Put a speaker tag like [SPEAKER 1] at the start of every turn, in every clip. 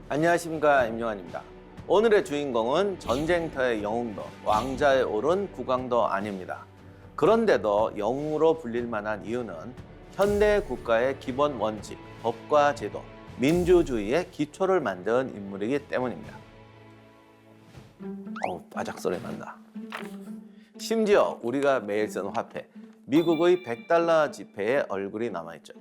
[SPEAKER 1] 안녕하십니까, 임용환입니다. 오늘의 주인공은 전쟁터의 영웅도 왕자에 오른 국왕도 아닙니다. 그런데도 영웅으로 불릴 만한 이유는 현대 국가의 기본 원칙, 법과 제도, 민주주의의 기초를 만든 인물이기 때문입니다. 바작 소리 난다. 심지어 우리가 매일 쓰는 화폐, 미국의 100달러 지폐에 얼굴이 남아있죠.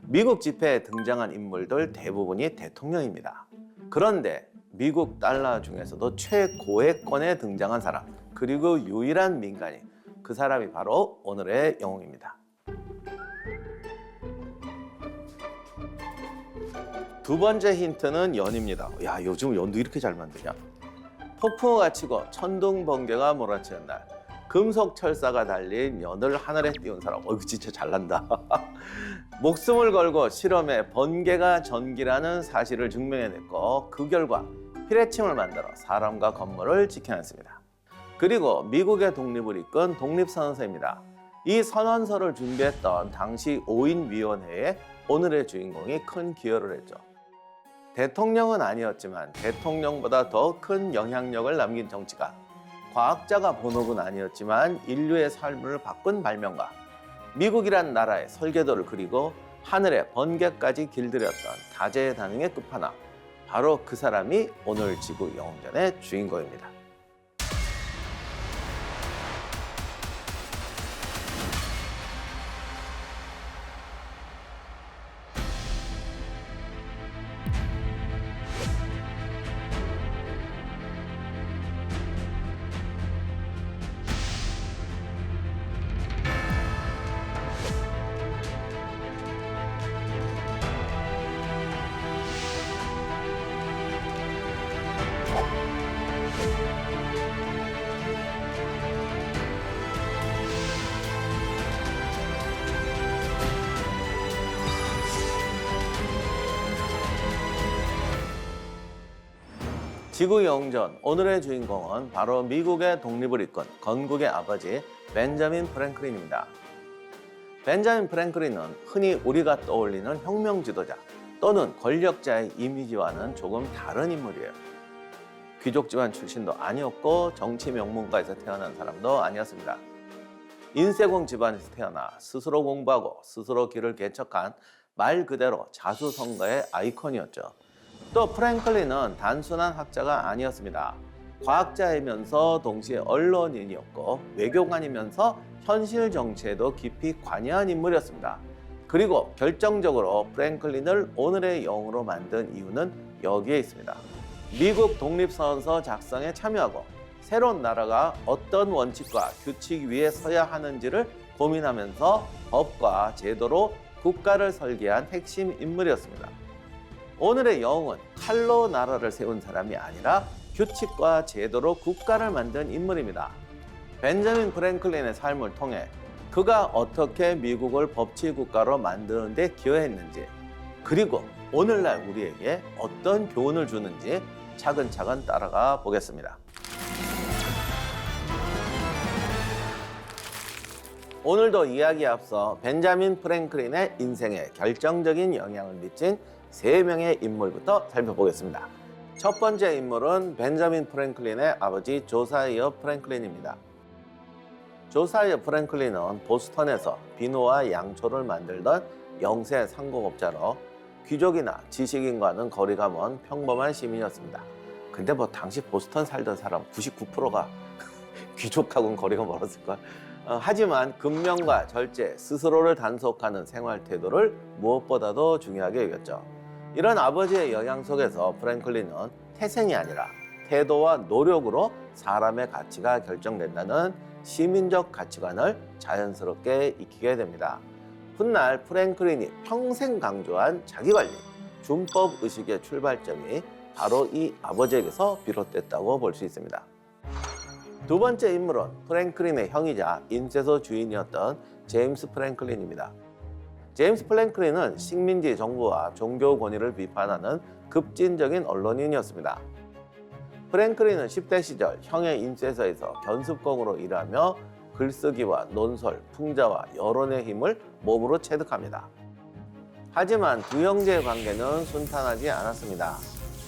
[SPEAKER 1] 미국 지폐에 등장한 인물들 대부분이 대통령입니다. 그런데 미국 달러 중에서도 최고액권에 등장한 사람, 그리고 유일한 민간인, 그 사람이 바로 오늘의 영웅입니다. 두 번째 힌트는 연입니다. 야, 요즘 연도 이렇게 잘 만드냐? 폭풍우가 치고 천둥 번개가 몰아치는 날, 금속 철사가 달린 연을 하늘에 띄운 사람. 이거 진짜 잘난다. 목숨을 걸고 실험에 번개가 전기라는 사실을 증명해냈고, 그 결과 피레침을 만들어 사람과 건물을 지켜냈습니다. 그리고 미국의 독립을 이끈 독립선언서입니다. 이 선언서를 준비했던 당시 5인 위원회에 오늘의 주인공이 큰 기여를 했죠. 대통령은 아니었지만 대통령보다 더 큰 영향력을 남긴 정치가, 과학자가 본업은 아니었지만 인류의 삶을 바꾼 발명가, 미국이란 나라의 설계도를 그리고 하늘에 번개까지 길들였던 다재다능의 끝판왕, 바로 그 사람이 오늘 지구 영웅전의 주인공입니다. 지구 영웅전 오늘의 주인공은 바로 미국의 독립을 이끈 건국의 아버지 벤자민 프랭클린입니다. 벤자민 프랭클린은 흔히 우리가 떠올리는 혁명 지도자 또는 권력자의 이미지와는 조금 다른 인물이에요. 귀족 집안 출신도 아니었고 정치 명문가에서 태어난 사람도 아니었습니다. 인쇄공 집안에서 태어나 스스로 공부하고 스스로 길을 개척한 말 그대로 자수성가의 아이콘이었죠. 또 프랭클린은 단순한 학자가 아니었습니다. 과학자이면서 동시에 언론인이었고 외교관이면서 현실 정치에도 깊이 관여한 인물이었습니다. 그리고 결정적으로 프랭클린을 오늘의 영웅으로 만든 이유는 여기에 있습니다. 미국 독립선언서 작성에 참여하고 새로운 나라가 어떤 원칙과 규칙 위에 서야 하는지를 고민하면서 법과 제도로 국가를 설계한 핵심 인물이었습니다. 오늘의 영웅은 칼로 나라를 세운 사람이 아니라 규칙과 제도로 국가를 만든 인물입니다. 벤자민 프랭클린의 삶을 통해 그가 어떻게 미국을 법치국가로 만드는 데 기여했는지, 그리고 오늘날 우리에게 어떤 교훈을 주는지 차근차근 따라가 보겠습니다. 오늘도 이야기에 앞서 벤자민 프랭클린의 인생에 결정적인 영향을 미친 3명의 인물부터 살펴보겠습니다. 첫 번째 인물은 벤자민 프랭클린의 아버지 조사이어 프랭클린입니다. 조사이어 프랭클린은 보스턴에서 비누와 양초를 만들던 영세 상공업자로 귀족이나 지식인과는 거리가 먼 평범한 시민이었습니다. 근데 당시 보스턴 살던 사람 99%가 귀족하고는 거리가 멀었을걸. 하지만 근면과 절제, 스스로를 단속하는 생활 태도를 무엇보다도 중요하게 여겼죠. 이런 아버지의 영향 속에서 프랭클린은 태생이 아니라 태도와 노력으로 사람의 가치가 결정된다는 시민적 가치관을 자연스럽게 익히게 됩니다. 훗날 프랭클린이 평생 강조한 자기관리, 준법 의식의 출발점이 바로 이 아버지에게서 비롯됐다고 볼 수 있습니다. 두 번째 인물은 프랭클린의 형이자 인쇄소 주인이었던 제임스 프랭클린입니다. 제임스 프랭클린은 식민지 정부와 종교 권위를 비판하는 급진적인 언론인이었습니다. 프랭클린은 10대 시절 형의 인쇄소에서 견습공으로 일하며 글쓰기와 논설, 풍자와 여론의 힘을 몸으로 체득합니다. 하지만 두 형제의 관계는 순탄하지 않았습니다.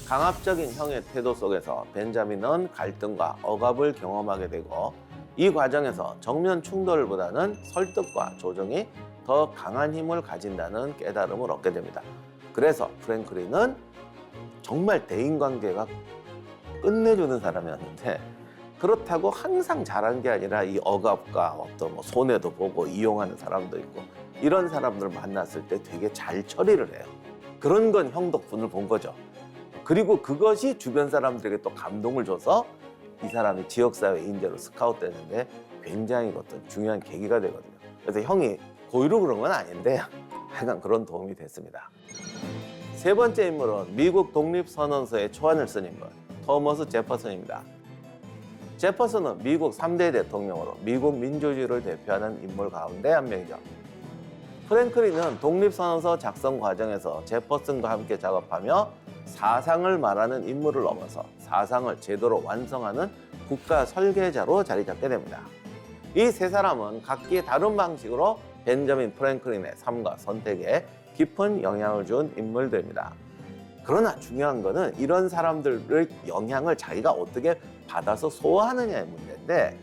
[SPEAKER 1] 강압적인 형의 태도 속에서 벤자민은 갈등과 억압을 경험하게 되고 이 과정에서 정면 충돌보다는 설득과 조정이 더 강한 힘을 가진다는 깨달음을 얻게 됩니다. 그래서 프랭클린은 정말 대인관계가 끝내주는 사람이었는데 그렇다고 항상 잘한 게 아니라 이 억압과 어떤 뭐 손해도 보고 이용하는 사람도 있고 이런 사람들 만났을 때 되게 잘 처리를 해요. 그런 건 형 덕분을 본 거죠. 그리고 그것이 주변 사람들에게 또 감동을 줘서 이 사람이 지역사회 인재로 스카웃되는데 굉장히 어떤 중요한 계기가 되거든요. 그래서 형이 고의로 그런 건 아닌데 하여간 그런 도움이 됐습니다. 세 번째 인물은 미국 독립선언서의 초안을 쓴 인물, 토머스 제퍼슨입니다. 제퍼슨은 미국 3대 대통령으로 미국 민주주의를 대표하는 인물 가운데 한 명이죠. 프랭클린은 독립선언서 작성 과정에서 제퍼슨과 함께 작업하며 사상을 말하는 인물을 넘어서 사상을 제대로 완성하는 국가 설계자로 자리 잡게 됩니다. 이 세 사람은 각기 다른 방식으로 벤자민 프랭클린의 삶과 선택에 깊은 영향을 준 인물들입니다. 그러나 중요한 거는 이런 사람들의 영향을 자기가 어떻게 받아서 소화하느냐의 문제인데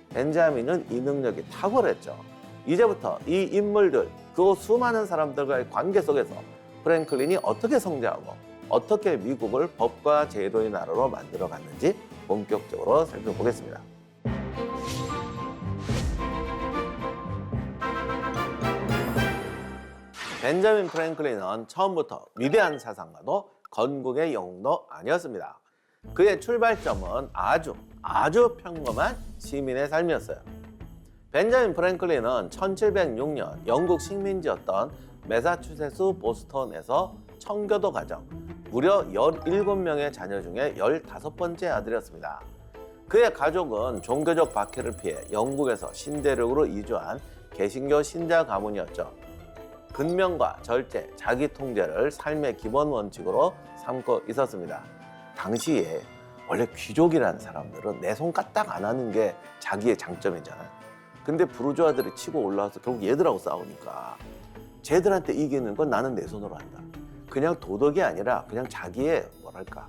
[SPEAKER 1] 벤자민은 이 능력이 탁월했죠. 이제부터 이 인물들, 그 수많은 사람들과의 관계 속에서 프랭클린이 어떻게 성장하고 어떻게 미국을 법과 제도의 나라로 만들어갔는지 본격적으로 살펴보겠습니다. 벤자민 프랭클린은 처음부터 위대한 사상가도 건국의 영웅도 아니었습니다. 그의 출발점은 아주 평범한 시민의 삶이었어요. 벤자민 프랭클린은 1706년 영국 식민지였던 매사추세츠 보스턴에서 청교도 가정, 무려 17명의 자녀 중에 15번째 아들이었습니다. 그의 가족은 종교적 박해를 피해 영국에서 신대륙으로 이주한 개신교 신자 가문이었죠. 근면과 절제, 자기 통제를 삶의 기본 원칙으로 삼고 있었습니다. 당시에 원래 귀족이라는 사람들은 내 손 까딱 안 하는 게 자기의 장점이잖아요. 근데 부르주아들이 치고 올라와서 결국 얘들하고 싸우니까 쟤들한테 이기는 건 나는 내 손으로 한다. 그냥 도덕이 아니라 그냥 자기의 뭐랄까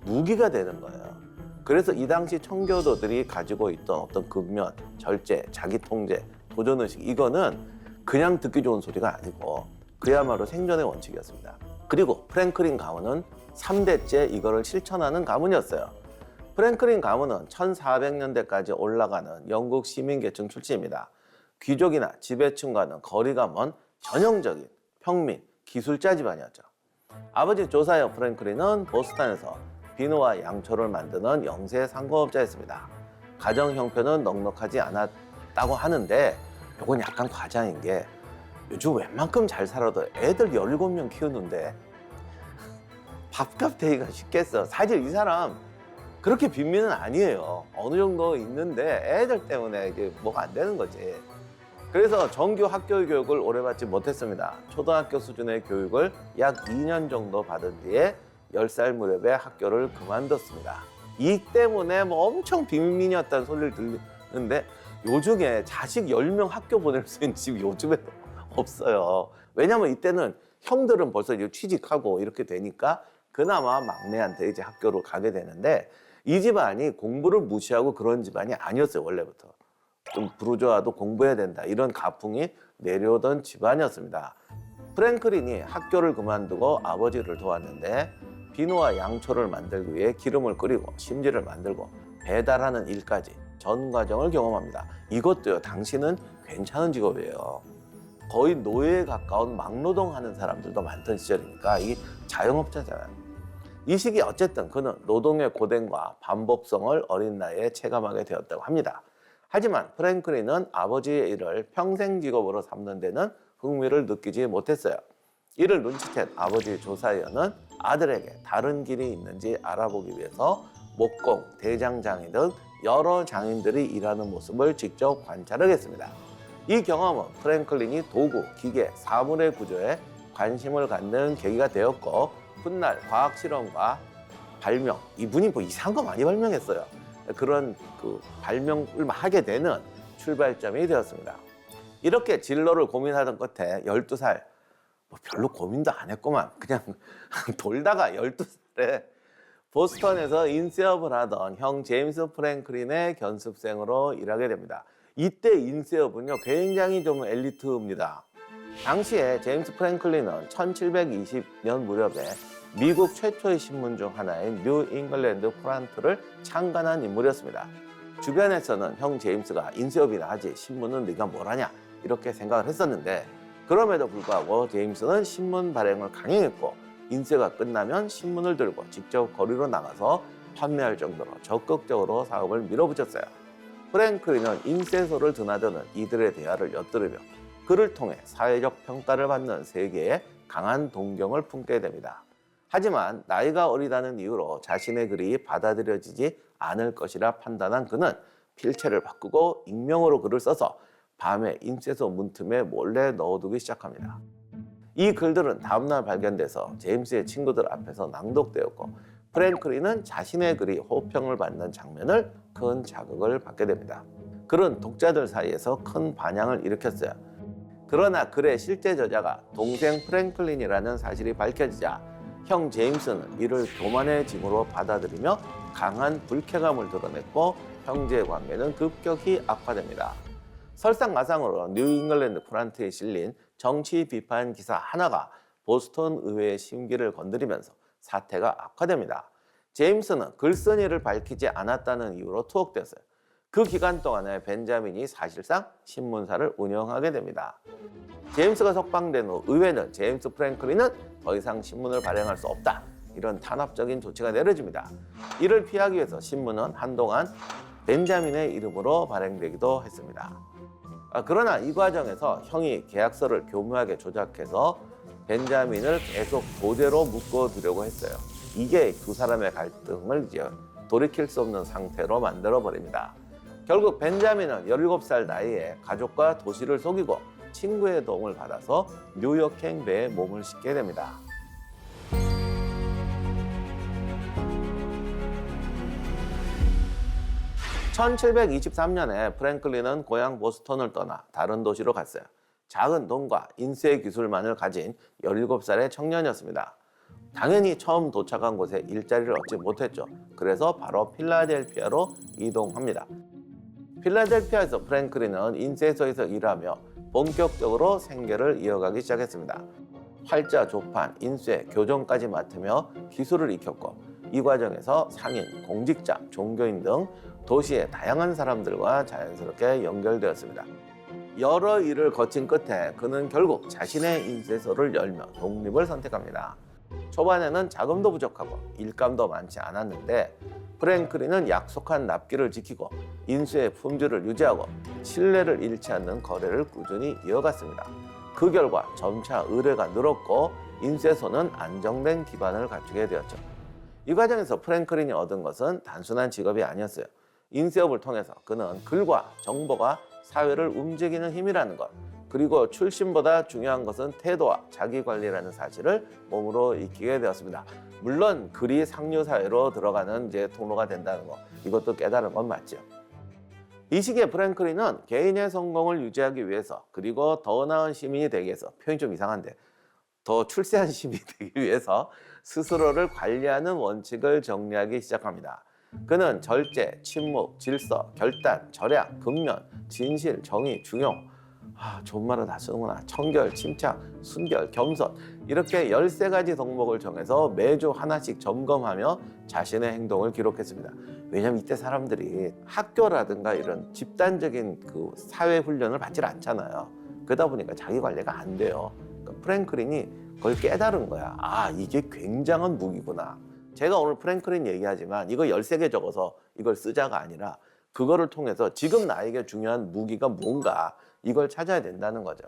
[SPEAKER 1] 무기가 되는 거예요. 그래서 이 당시 청교도들이 가지고 있던 어떤 근면, 절제, 자기 통제, 도전의식 이거는 그냥 듣기 좋은 소리가 아니고 그야말로 생존의 원칙이었습니다. 그리고 프랭클린 가문은 3대째 이거를 실천하는 가문이었어요. 프랭클린 가문은 1400년대까지 올라가는 영국 시민계층 출신입니다. 귀족이나 지배층과는 거리가 먼 전형적인 평민, 기술자 집안이었죠. 아버지 조사여 프랭클린은 보스턴에서 비누와 양초를 만드는 영세 상공업자였습니다. 가정 형편은 넉넉하지 않았다고 하는데 이건 약간 과장인 게 요즘 웬만큼 잘 살아도 애들 17명 키우는데 밥값 대기가 쉽겠어. 사실 이 사람 그렇게 빈민은 아니에요. 어느 정도 있는데 애들 때문에 이게 뭐가 안 되는 거지. 그래서 정규 학교 교육을 오래 받지 못했습니다. 초등학교 수준의 교육을 약 2년 정도 받은 뒤에 10살 무렵에 학교를 그만뒀습니다. 이 때문에 뭐 엄청 빈민이었다는 소리를 듣는데 요즘에 자식 10명 학교 보낼 수 있는 집이 요즘에 없어요. 왜냐면 이때는 형들은 벌써 이제 취직하고 이렇게 되니까 그나마 막내한테 이제 학교로 가게 되는데 이 집안이 공부를 무시하고 그런 집안이 아니었어요. 원래부터. 좀 부르주아도 공부해야 된다 이런 가풍이 내려오던 집안이었습니다. 프랭클린이 학교를 그만두고 아버지를 도왔는데 비누와 양초를 만들기 위해 기름을 끓이고 심지를 만들고 배달하는 일까지 전 과정을 경험합니다. 이것도요, 당시는 괜찮은 직업이에요. 거의 노예에 가까운 막노동하는 사람들도 많던 시절이니까 이 자영업자잖아요. 이 시기 어쨌든 그는 노동의 고된과 반복성을 어린 나이에 체감하게 되었다고 합니다. 하지만 프랭클린은 아버지의 일을 평생 직업으로 삼는 데는 흥미를 느끼지 못했어요. 이를 눈치챈 아버지 조사이어는 아들에게 다른 길이 있는지 알아보기 위해서 목공, 대장장이 등 여러 장인들이 일하는 모습을 직접 관찰하겠습니다. 이 경험은 프랭클린이 도구, 기계, 사물의 구조에 관심을 갖는 계기가 되었고 훗날 과학 실험과 발명, 이분이 뭐 이상한 거 많이 발명했어요. 그런 발명을 하게 되는 출발점이 되었습니다. 이렇게 진로를 고민하던 끝에 12살, 뭐 별로 고민도 안 했구만. 그냥 돌다가 12살에 보스턴에서 인쇄업을 하던 형 제임스 프랭클린의 견습생으로 일하게 됩니다. 이때 인쇄업은요, 굉장히 좀 엘리트입니다. 당시에 제임스 프랭클린은 1720년 무렵에 미국 최초의 신문 중 하나인 뉴 잉글랜드 쿠란트를 창간한 인물이었습니다. 주변에서는 형 제임스가 인쇄업이나 하지 신문은 네가 뭘 하냐 이렇게 생각을 했었는데, 그럼에도 불구하고 제임스는 신문 발행을 강행했고 인쇄가 끝나면 신문을 들고 직접 거리로 나가서 판매할 정도로 적극적으로 사업을 밀어붙였어요. 프랭클린은 인쇄소를 드나드는 이들의 대화를 엿들으며 그를 통해 사회적 평가를 받는 세계에 강한 동경을 품게 됩니다. 하지만 나이가 어리다는 이유로 자신의 글이 받아들여지지 않을 것이라 판단한 그는 필체를 바꾸고 익명으로 글을 써서 밤에 인쇄소 문틈에 몰래 넣어두기 시작합니다. 이 글들은 다음날 발견돼서 제임스의 친구들 앞에서 낭독되었고, 프랭클린은 자신의 글이 호평을 받는 장면을 큰 자극을 받게 됩니다. 글은 독자들 사이에서 큰 반향을 일으켰어요. 그러나 글의 실제 저자가 동생 프랭클린이라는 사실이 밝혀지자 형 제임스는 이를 교만의 징후로 받아들이며 강한 불쾌감을 드러냈고 형제 관계는 급격히 악화됩니다. 설상가상으로 뉴 잉글랜드 쿠란트에 실린 정치 비판 기사 하나가 보스턴 의회의 심기를 건드리면서 사태가 악화됩니다. 제임스는 글쓴이를 밝히지 않았다는 이유로 투옥됐어요. 그 기간 동안에 벤자민이 사실상 신문사를 운영하게 됩니다. 제임스가 석방된 후 의회는 제임스 프랭클린은 더 이상 신문을 발행할 수 없다, 이런 탄압적인 조치가 내려집니다. 이를 피하기 위해서 신문은 한동안 벤자민의 이름으로 발행되기도 했습니다. 그러나 이 과정에서 형이 계약서를 교묘하게 조작해서 벤자민을 계속 도제로 묶어두려고 했어요. 이게 두 사람의 갈등을 이제 돌이킬 수 없는 상태로 만들어버립니다. 결국 벤자민은 17살 나이에 가족과 도시를 속이고 친구의 도움을 받아서 뉴욕행 배에 몸을 싣게 됩니다. 1723년에 프랭클린은 고향 보스턴을 떠나 다른 도시로 갔어요. 작은 돈과 인쇄 기술만을 가진 17살의 청년이었습니다. 당연히 처음 도착한 곳에 일자리를 얻지 못했죠. 그래서 바로 필라델피아로 이동합니다. 필라델피아에서 프랭클린은 인쇄소에서 일하며 본격적으로 생계를 이어가기 시작했습니다. 활자, 조판, 인쇄, 교정까지 맡으며 기술을 익혔고, 이 과정에서 상인, 공직자, 종교인 등 도시의 다양한 사람들과 자연스럽게 연결되었습니다. 여러 일을 거친 끝에 그는 결국 자신의 인쇄소를 열며 독립을 선택합니다. 초반에는 자금도 부족하고 일감도 많지 않았는데 프랭클린은 약속한 납기를 지키고 인쇄의 품질을 유지하고 신뢰를 잃지 않는 거래를 꾸준히 이어갔습니다. 그 결과 점차 의뢰가 늘었고 인쇄소는 안정된 기반을 갖추게 되었죠. 이 과정에서 프랭클린이 얻은 것은 단순한 직업이 아니었어요. 인쇄업을 통해서 그는 글과 정보가 사회를 움직이는 힘이라는 것, 그리고 출신보다 중요한 것은 태도와 자기관리라는 사실을 몸으로 익히게 되었습니다. 물론 글이 상류사회로 들어가는 이제 통로가 된다는 것, 이것도 깨달은 건 맞죠. 이 시기에 프랭클린은 개인의 성공을 유지하기 위해서, 그리고 더 나은 시민이 되기 위해서, 표현이 좀 이상한데 더 출세한 시민이 되기 위해서 스스로를 관리하는 원칙을 정리하기 시작합니다. 그는 절제, 침묵, 질서, 결단, 절약, 근면, 진실, 정의, 중용, 좋은 말을 다 쓰는구나. 청결, 침착, 순결, 겸손, 이렇게 13가지 덕목을 정해서 매주 하나씩 점검하며 자신의 행동을 기록했습니다. 왜냐하면 이때 사람들이 학교라든가 이런 집단적인 그 사회 훈련을 받질 않잖아요. 그러다 보니까 자기 관리가 안 돼요. 그러니까 프랭클린이 그걸 깨달은 거야. 이게 굉장한 무기구나. 제가 오늘 프랭클린 얘기하지만 이거 13개 적어서 이걸 쓰자가 아니라 그거를 통해서 지금 나에게 중요한 무기가 뭔가, 이걸 찾아야 된다는 거죠.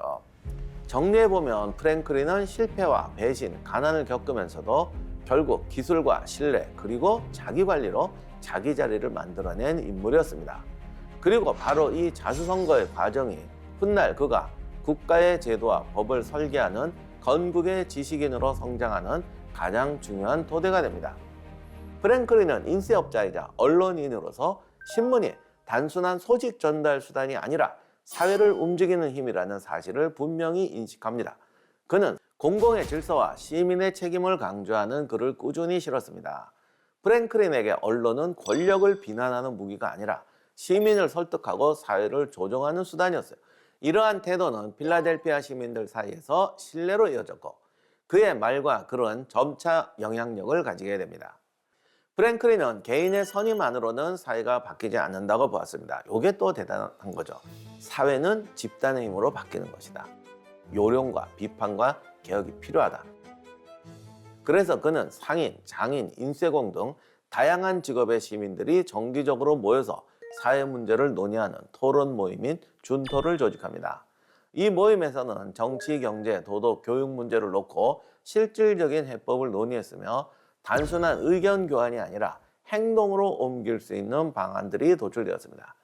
[SPEAKER 1] 정리해보면 프랭클린은 실패와 배신, 가난을 겪으면서도 결국 기술과 신뢰, 그리고 자기관리로 자기 자리를 만들어낸 인물이었습니다. 그리고 바로 이 자수성가의 과정이 훗날 그가 국가의 제도와 법을 설계하는 건국의 지식인으로 성장하는 가장 중요한 토대가 됩니다. 프랭클린은 인쇄업자이자 언론인으로서 신문이 단순한 소식 전달 수단이 아니라 사회를 움직이는 힘이라는 사실을 분명히 인식합니다. 그는 공공의 질서와 시민의 책임을 강조하는 글을 꾸준히 실었습니다. 프랭클린에게 언론은 권력을 비난하는 무기가 아니라 시민을 설득하고 사회를 조정하는 수단이었어요. 이러한 태도는 필라델피아 시민들 사이에서 신뢰로 이어졌고 그의 말과 글은 점차 영향력을 가지게 됩니다. 프랭클린은 개인의 선의만으로는 사회가 바뀌지 않는다고 보았습니다. 이게 또 대단한 거죠. 사회는 집단의 힘으로 바뀌는 것이다. 요령과 비판과 개혁이 필요하다. 그래서 그는 상인, 장인, 인쇄공 등 다양한 직업의 시민들이 정기적으로 모여서 사회 문제를 논의하는 토론 모임인 준토를 조직합니다. 이 모임에서는 정치, 경제, 도덕, 교육 문제를 놓고 실질적인 해법을 논의했으며 단순한 의견 교환이 아니라 행동으로 옮길 수 있는 방안들이 도출되었습니다.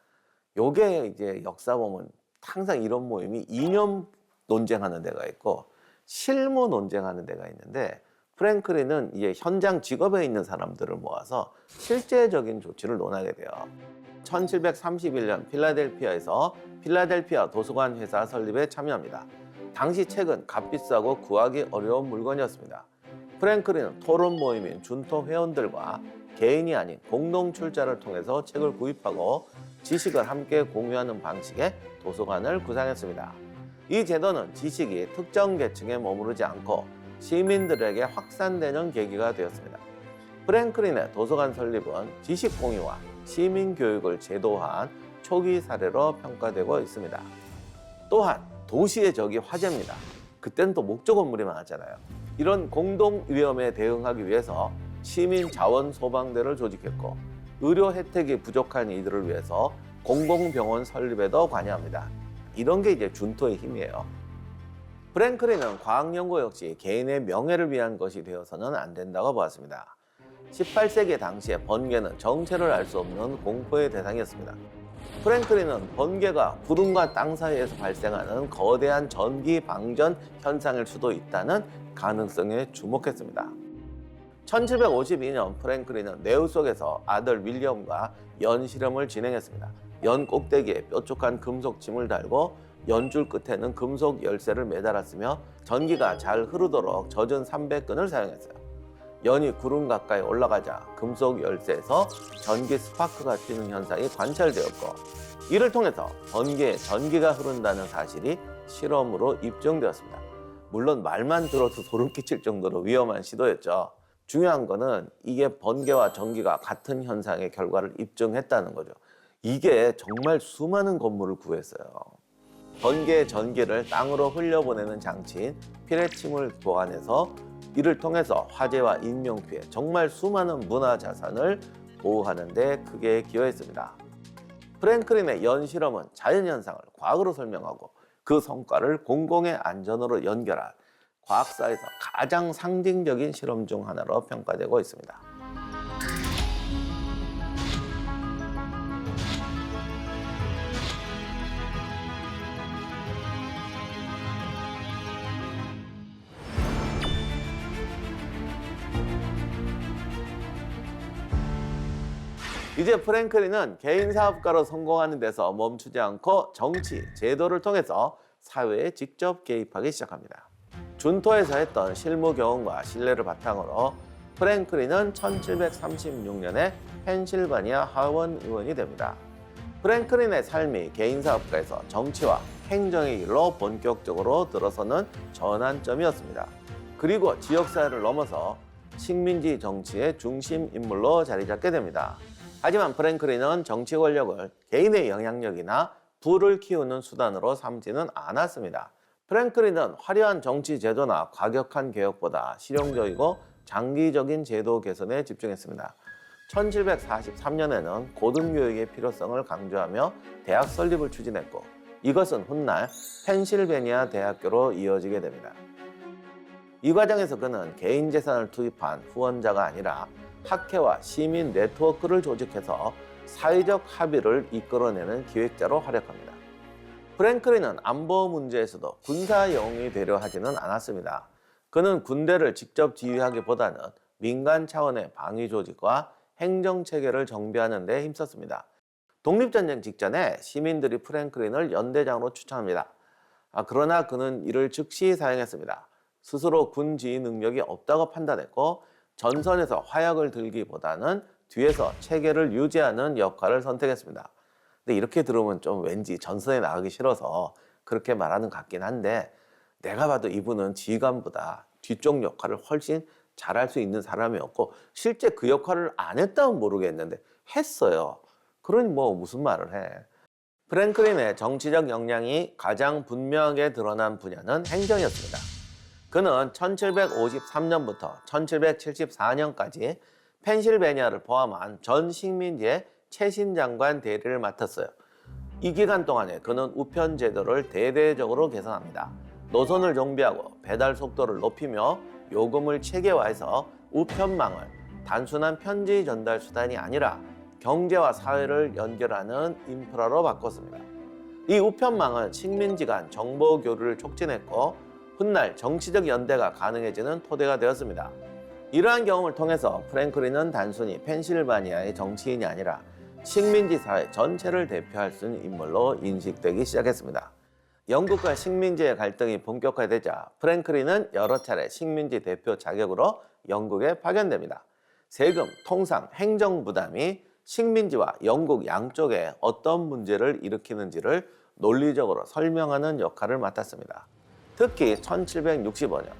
[SPEAKER 1] 요게 이제 역사 보면 항상 이런 모임이 이념 논쟁하는 데가 있고 실무 논쟁하는 데가 있는데 프랭클린은 이제 현장 직업에 있는 사람들을 모아서 실제적인 조치를 논하게 돼요. 1731년 필라델피아에서 필라델피아 도서관 회사 설립에 참여합니다. 당시 책은 값비싸고 구하기 어려운 물건이었습니다. 프랭클린은 토론 모임인 준토 회원들과 개인이 아닌 공동 출자를 통해서 책을 구입하고 지식을 함께 공유하는 방식의 도서관을 구상했습니다. 이 제도는 지식이 특정 계층에 머무르지 않고 시민들에게 확산되는 계기가 되었습니다. 프랭클린의 도서관 설립은 지식 공유와 시민 교육을 제도화한 초기 사례로 평가되고 있습니다. 또한 도시의 적이 화재입니다. 그때는 또 목조 건물이 많았잖아요. 이런 공동 위험에 대응하기 위해서 시민 자원 소방대를 조직했고 의료 혜택이 부족한 이들을 위해서 공공병원 설립에도 관여합니다. 이런 게 이제 준토의 힘이에요. 프랭클린은 과학연구 역시 개인의 명예를 위한 것이 되어서는 안 된다고 보았습니다. 18세기 당시에 번개는 정체를 알 수 없는 공포의 대상이었습니다. 프랭클린은 번개가 구름과 땅 사이에서 발생하는 거대한 전기 방전 현상일 수도 있다는 가능성에 주목했습니다. 1752년 프랭클린은 네우속에서 아들 윌리엄과 연 실험을 진행했습니다. 연 꼭대기에 뾰족한 금속 침을 달고 연줄 끝에는 금속 열쇠를 매달았으며 전기가 잘 흐르도록 젖은 300근을 사용했어요. 연이 구름 가까이 올라가자 금속 열쇠에서 전기 스파크가 튀는 현상이 관찰되었고 이를 통해서 번개에 전기가 흐른다는 사실이 실험으로 입증되었습니다. 물론 말만 들어도 소름 끼칠 정도로 위험한 시도였죠. 중요한 거는 이게 번개와 전기가 같은 현상의 결과를 입증했다는 거죠. 이게 정말 수많은 건물을 구했어요. 번개의 전기를 땅으로 흘려보내는 장치인 피레침을 보관해서 이를 통해서 화재와 인명피해, 정말 수많은 문화자산을 보호하는 데 크게 기여했습니다. 프랭클린의 연 실험은 자연현상을 과학으로 설명하고 그 성과를 공공의 안전으로 연결한 과학사에서 가장 상징적인 실험 중 하나로 평가되고 있습니다. 이제 프랭클린은 개인 사업가로 성공하는 데서 멈추지 않고 정치, 제도를 통해서 사회에 직접 개입하기 시작합니다. 준토에서 했던 실무 경험과 신뢰를 바탕으로 프랭클린은 1736년에 펜실바니아 하원 의원이 됩니다. 프랭클린의 삶이 개인 사업가에서 정치와 행정의 길로 본격적으로 들어서는 전환점이었습니다. 그리고 지역사회를 넘어서 식민지 정치의 중심 인물로 자리 잡게 됩니다. 하지만 프랭클린은 정치 권력을 개인의 영향력이나 부를 키우는 수단으로 삼지는 않았습니다. 프랭클린은 화려한 정치 제도나 과격한 개혁보다 실용적이고 장기적인 제도 개선에 집중했습니다. 1743년에는 고등교육의 필요성을 강조하며 대학 설립을 추진했고 이것은 훗날 펜실베니아 대학교로 이어지게 됩니다. 이 과정에서 그는 개인 재산을 투입한 후원자가 아니라 학회와 시민 네트워크를 조직해서 사회적 합의를 이끌어내는 기획자로 활약합니다. 프랭클린은 안보 문제에서도 군사 영웅이 되려 하지는 않았습니다. 그는 군대를 직접 지휘하기보다는 민간 차원의 방위 조직과 행정 체계를 정비하는 데 힘썼습니다. 독립전쟁 직전에 시민들이 프랭클린을 연대장으로 추천합니다. 그러나 그는 이를 즉시 사용했습니다. 스스로 군 지휘 능력이 없다고 판단했고 전선에서 화약을 들기보다는 뒤에서 체계를 유지하는 역할을 선택했습니다. 근데 이렇게 들으면 좀 왠지 전선에 나가기 싫어서 그렇게 말하는 것 같긴 한데, 내가 봐도 이분은 지휘관보다 뒤쪽 역할을 훨씬 잘할 수 있는 사람이었고, 실제 그 역할을 안 했다면 모르겠는데 했어요. 그러니 뭐 무슨 말을 해. 프랭클린의 정치적 역량이 가장 분명하게 드러난 분야는 행정이었습니다. 그는 1753년부터 1774년까지 펜실베니아를 포함한 전 식민지의 최신 장관 대리를 맡았어요. 이 기간 동안에 그는 우편 제도를 대대적으로 개선합니다. 노선을 정비하고 배달 속도를 높이며 요금을 체계화해서 우편망을 단순한 편지 전달 수단이 아니라 경제와 사회를 연결하는 인프라로 바꿨습니다. 이 우편망은 식민지 간 정보 교류를 촉진했고 훗날 정치적 연대가 가능해지는 토대가 되었습니다. 이러한 경험을 통해서 프랭클린은 단순히 펜실바니아의 정치인이 아니라 식민지 사회 전체를 대표할 수 있는 인물로 인식되기 시작했습니다. 영국과 식민지의 갈등이 본격화되자 프랭클린은 여러 차례 식민지 대표 자격으로 영국에 파견됩니다. 세금, 통상, 행정 부담이 식민지와 영국 양쪽에 어떤 문제를 일으키는지를 논리적으로 설명하는 역할을 맡았습니다. 특히 1765년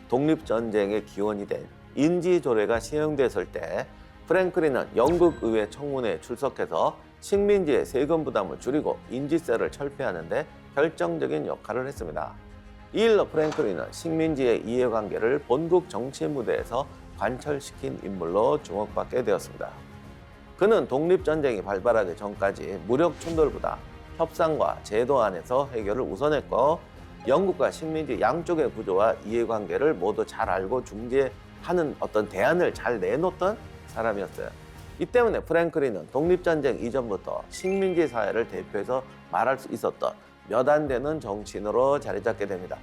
[SPEAKER 1] 독립전쟁의 기원이 된 인지조례가 시행됐을 때 프랭클린은 영국 의회 청문회에 출석해서 식민지의 세금 부담을 줄이고 인지세를 철폐하는 데 결정적인 역할을 했습니다. 이 일로 프랭클린은 식민지의 이해관계를 본국 정치 무대에서 관철시킨 인물로 주목받게 되었습니다. 그는 독립전쟁이 발발하기 전까지 무력 충돌보다 협상과 제도 안에서 해결을 우선했고 영국과 식민지 양쪽의 구조와 이해관계를 모두 잘 알고 중재하는 어떤 대안을 잘 내놓던 사람이었어요. 이 때문에 프랭클린은 독립전쟁 이전부터 식민지 사회를 대표해서 말할 수 있었던 몇 안 되는 정치인으로 자리 잡게 됩니다.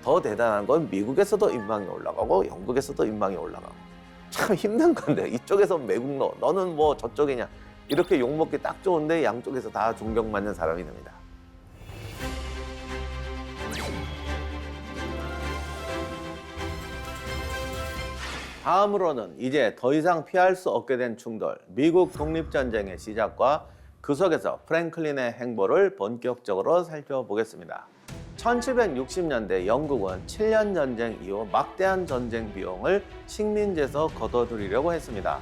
[SPEAKER 1] 더 대단한 건 미국에서도 인망이 올라가고 영국에서도 인망이 올라가고 참 힘든 건데 이쪽에서 매국노 너는 뭐 저쪽이냐 이렇게 욕먹기 딱 좋은데 양쪽에서 다 존경받는 사람이 됩니다. 다음으로는 이제 더 이상 피할 수 없게 된 충돌, 미국 독립전쟁의 시작과 그 속에서 프랭클린의 행보를 본격적으로 살펴보겠습니다. 1760년대 영국은 7년 전쟁 이후 막대한 전쟁 비용을 식민지에서 걷어들이려고 했습니다.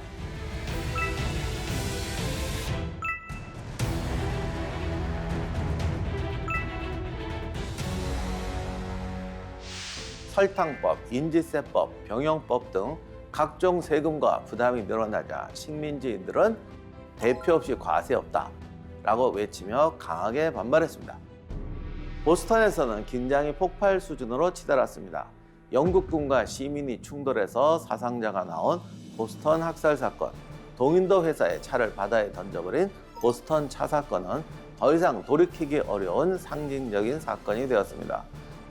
[SPEAKER 1] 설탕법, 인지세법, 병영법 등 각종 세금과 부담이 늘어나자 식민지인들은 대표 없이 과세 없다 라고 외치며 강하게 반발했습니다. 보스턴에서는 긴장이 폭발 수준으로 치달았습니다. 영국군과 시민이 충돌해서 사상자가 나온 보스턴 학살 사건, 동인도 회사의 차를 바다에 던져버린 보스턴 차 사건은 더 이상 돌이키기 어려운 상징적인 사건이 되었습니다.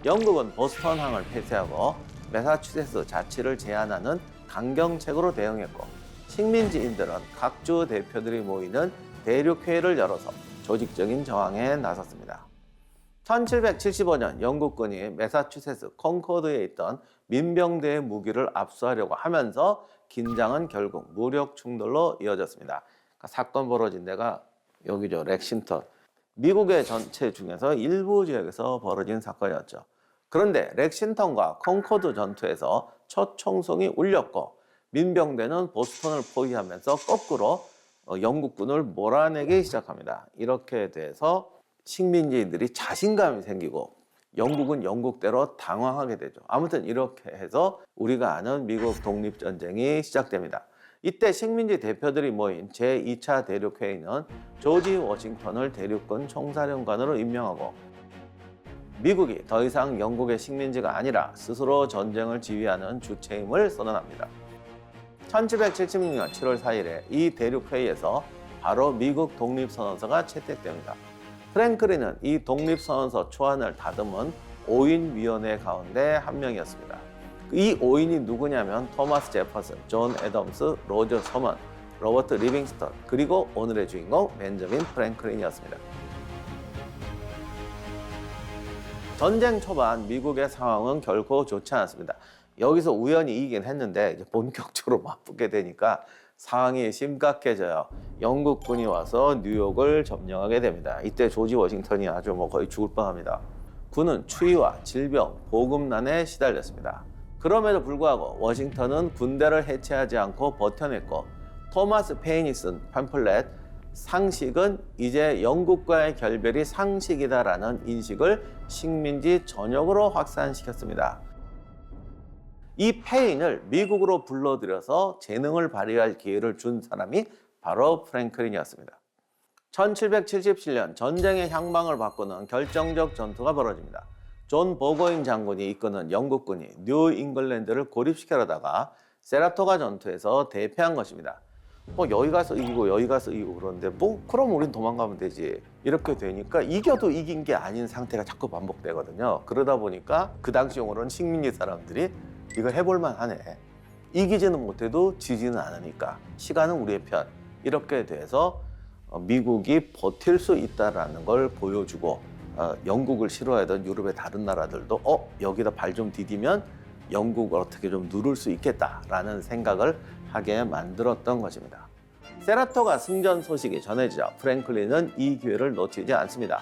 [SPEAKER 1] 영국은 보스턴항을 폐쇄하고 매사추세츠 자치를 제한하는 강경책으로 대응했고 식민지인들은 각주 대표들이 모이는 대륙회의를 열어서 조직적인 저항에 나섰습니다. 1775년 영국군이 매사추세츠 컨코드에 있던 민병대의 무기를 압수하려고 하면서 긴장은 결국 무력 충돌로 이어졌습니다. 그러니까 사건 벌어진 데가 여기죠. 렉싱턴. 미국의 전체 중에서 일부 지역에서 벌어진 사건이었죠. 그런데 렉싱턴과 컨코드 전투에서 첫 총성이 울렸고 민병대는 보스턴을 포위하면서 거꾸로 영국군을 몰아내기 시작합니다. 이렇게 돼서 식민지인들이 자신감이 생기고 영국은 영국대로 당황하게 되죠. 아무튼 이렇게 해서 우리가 아는 미국 독립전쟁이 시작됩니다. 이때 식민지 대표들이 모인 제2차 대륙회의는 조지 워싱턴을 대륙군 총사령관으로 임명하고 미국이 더 이상 영국의 식민지가 아니라 스스로 전쟁을 지휘하는 주체임을 선언합니다. 1776년 7월 4일에 이 대륙회의에서 바로 미국 독립선언서가 채택됩니다. 프랭클린은 이 독립선언서 초안을 다듬은 5인 위원회 가운데 한 명이었습니다. 이 5인이 누구냐면 토마스 제퍼슨, 존 애덤스, 로저 서먼, 로버트 리빙스턴, 그리고 오늘의 주인공 벤저민 프랭클린이었습니다. 전쟁 초반 미국의 상황은 결코 좋지 않았습니다. 여기서 우연히 이기긴 했는데 이제 본격적으로 맞붙게 되니까 상황이 심각해져요. 영국군이 와서 뉴욕을 점령하게 됩니다. 이때 조지 워싱턴이 아주 거의 죽을 뻔합니다. 군은 추위와 질병, 보급난에 시달렸습니다. 그럼에도 불구하고 워싱턴은 군대를 해체하지 않고 버텨냈고, 토마스 페인이 쓴 팜플렛 상식은 이제 영국과의 결별이 상식이다라는 인식을 식민지 전역으로 확산시켰습니다. 이 페인을 미국으로 불러들여서 재능을 발휘할 기회를 준 사람이 바로 프랭클린이었습니다. 1777년 전쟁의 향방을 바꾸는 결정적 전투가 벌어집니다. 존 버거인 장군이 이끄는 영국군이 뉴 잉글랜드를 고립시키려다가 세라토가 전투에서 대패한 것입니다. 여기 가서 이기고 여기 가서 이기고 그러는데 그럼 우린 도망가면 되지. 이렇게 되니까 이겨도 이긴 게 아닌 상태가 자꾸 반복되거든요. 그러다 보니까 그 당시 용어로는 식민지 사람들이 이거 해볼만 하네. 이기지는 못해도 지지는 않으니까 시간은 우리의 편. 이렇게 돼서 미국이 버틸 수 있다는 걸 보여주고, 영국을 싫어하던 유럽의 다른 나라들도 여기다 발 좀 디디면 영국을 어떻게 좀 누를 수 있겠다라는 생각을 하게 만들었던 것입니다. 세라토가 승전 소식이 전해지자 프랭클린은 이 기회를 놓치지 않습니다.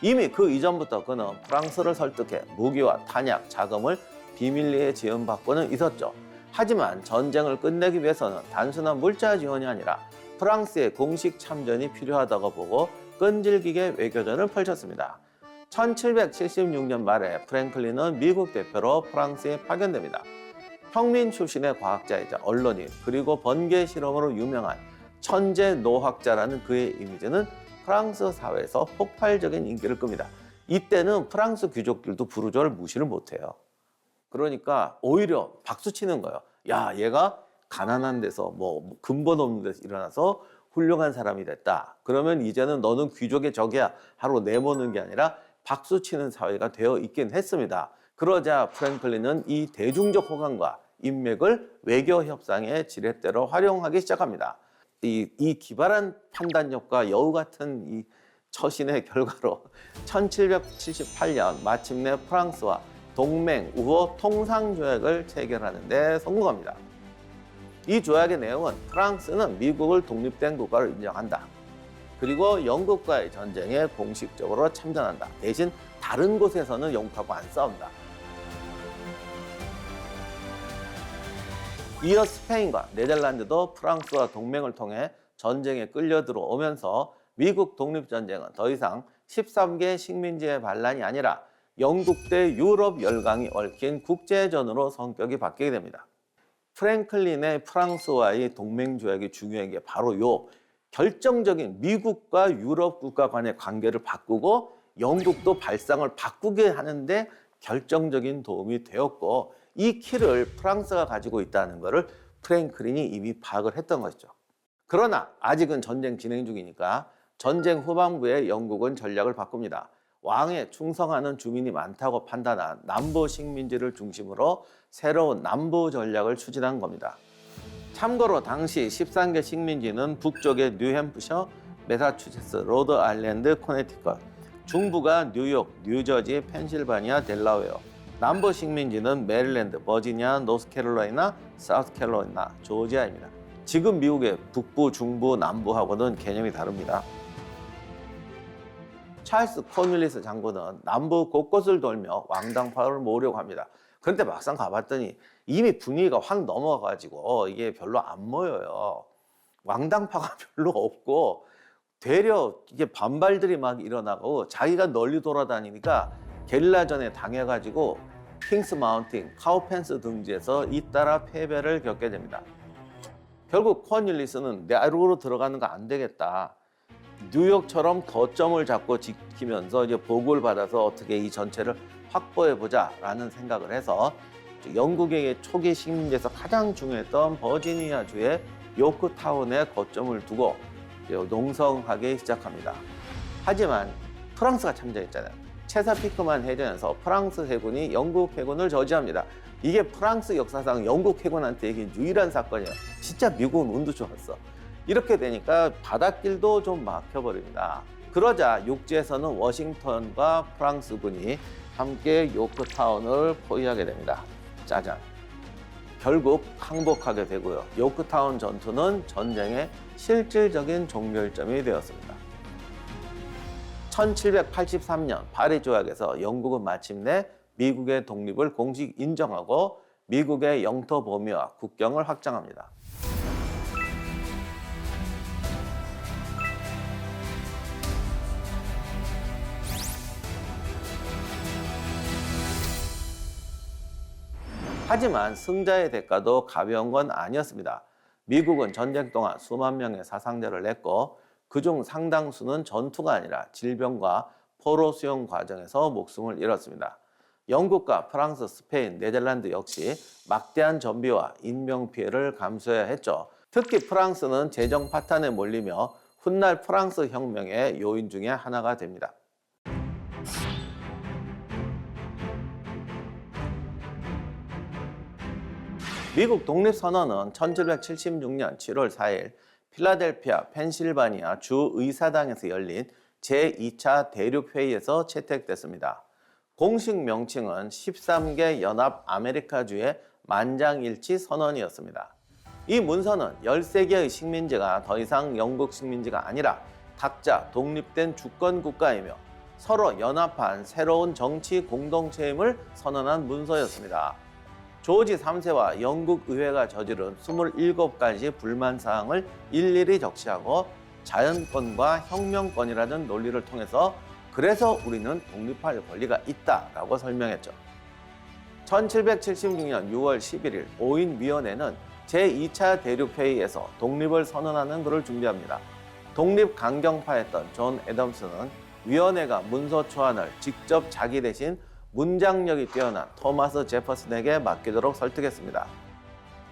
[SPEAKER 1] 이미 그 이전부터 그는 프랑스를 설득해 무기와 탄약, 자금을 비밀리에 지원받고는 있었죠. 하지만 전쟁을 끝내기 위해서는 단순한 물자 지원이 아니라 프랑스의 공식 참전이 필요하다고 보고 끈질기게 외교전을 펼쳤습니다. 1776년 말에 프랭클린은 미국 대표로 프랑스에 파견됩니다. 평민 출신의 과학자이자 언론인, 그리고 번개 실험으로 유명한 천재 노학자라는 그의 이미지는 프랑스 사회에서 폭발적인 인기를 끕니다. 이때는 프랑스 귀족들도 부르주아를 무시를 못해요. 그러니까 오히려 박수치는 거예요. 야, 얘가 가난한 데서 근본 없는 데서 일어나서 훌륭한 사람이 됐다. 그러면 이제는 너는 귀족의 적이야 하러 내모는 게 아니라 박수치는 사회가 되어 있긴 했습니다. 그러자 프랭클린은 이 대중적 호감과 인맥을 외교 협상의 지렛대로 활용하기 시작합니다. 이 기발한 판단력과 여우 같은 이 처신의 결과로 1778년 마침내 프랑스와 동맹 우호 통상조약을 체결하는 데 성공합니다. 이 조약의 내용은 프랑스는 미국을 독립된 국가로 인정한다. 그리고 영국과의 전쟁에 공식적으로 참전한다. 대신 다른 곳에서는 영국하고 안 싸운다. 이어 스페인과 네덜란드도 프랑스와 동맹을 통해 전쟁에 끌려 들어오면서 미국 독립전쟁은 더 이상 13개 식민지의 반란이 아니라 영국 대 유럽 열강이 얽힌 국제전으로 성격이 바뀌게 됩니다. 프랭클린의 프랑스와의 동맹조약이 중요한 게 바로 요 결정적인 미국과 유럽 국가 간의 관계를 바꾸고 영국도 발상을 바꾸게 하는데 결정적인 도움이 되었고, 이 키를 프랑스가 가지고 있다는 것을 프랭클린이 이미 파악을 했던 것이죠. 그러나 아직은 전쟁 진행 중이니까 전쟁 후반부에 영국은 전략을 바꿉니다. 왕에 충성하는 주민이 많다고 판단한 남부 식민지를 중심으로 새로운 남부 전략을 추진한 겁니다. 참고로 당시 13개 식민지는 북쪽의 뉴햄프셔, 매사추세츠, 로드 아일랜드, 코네티컷, 중부가 뉴욕, 뉴저지, 펜실바니아, 델라웨어, 남부 식민지는 메릴랜드, 버지니아, 노스캐롤라이나, 사우스캐롤라이나, 조지아입니다. 지금 미국의 북부, 중부, 남부하고는 개념이 다릅니다. 찰스 코닐리스 장군은 남부 곳곳을 돌며 왕당파를 모으려고 합니다. 그런데 막상 가봤더니 이미 분위기가 확 넘어가가지고 이게 별로 안 모여요. 왕당파가 별로 없고 되려 이게 반발들이 막 일어나고 자기가 널리 돌아다니니까 게릴라전에 당해가지고 킹스 마운틴, 카우펜스 등지에서 잇따라 패배를 겪게 됩니다. 결국 코닐리스는 내륙으로 들어가는 거 안 되겠다. 뉴욕처럼 거점을 잡고 지키면서 이제 보고를 받아서 어떻게 이 전체를 확보해보자라는 생각을 해서 영국의 초기 식민지에서 가장 중요했던 버지니아주의 요크타운에 거점을 두고 농성하기 시작합니다. 하지만 프랑스가 참전했잖아요. 체사피크만 해전에서 프랑스 해군이 영국 해군을 저지합니다. 이게 프랑스 역사상 영국 해군한테 이게 유일한 사건이에요. 진짜 미국은 운도 좋았어. 이렇게 되니까 바닷길도 좀 막혀버립니다. 그러자 육지에서는 워싱턴과 프랑스군이 함께 요크타운을 포위하게 됩니다. 짜잔. 결국 항복하게 되고요. 요크타운 전투는 전쟁의 실질적인 종결점이 되었습니다. 1783년 파리 조약에서 영국은 마침내 미국의 독립을 공식 인정하고 미국의 영토 범위와 국경을 확장합니다. 하지만 승자의 대가도 가벼운 건 아니었습니다. 미국은 전쟁 동안 수만 명의 사상자를 냈고 그중 상당수는 전투가 아니라 질병과 포로 수용 과정에서 목숨을 잃었습니다. 영국과 프랑스, 스페인, 네덜란드 역시 막대한 전비와 인명 피해를 감수해야 했죠. 특히 프랑스는 재정 파탄에 몰리며 훗날 프랑스 혁명의 요인 중에 하나가 됩니다. 미국 독립선언은 1776년 7월 4일 필라델피아, 펜실바니아 주 의사당에서 열린 제2차 대륙회의에서 채택됐습니다. 공식 명칭은 13개 연합 아메리카주의 만장일치 선언이었습니다. 이 문서는 13개의 식민지가 더 이상 영국 식민지가 아니라 각자 독립된 주권국가이며 서로 연합한 새로운 정치 공동체임을 선언한 문서였습니다. 조지 3세와 영국 의회가 저지른 27가지 불만사항을 일일이 적시하고 자연권과 혁명권이라는 논리를 통해서 그래서 우리는 독립할 권리가 있다라고 설명했죠. 1776년 6월 11일 5인 위원회는 제2차 대륙회의에서 독립을 선언하는 글을 준비합니다. 독립 강경파였던 존 애덤스는 위원회가 문서 초안을 직접 자기 대신 문장력이 뛰어난 토마스 제퍼슨에게 맡기도록 설득했습니다.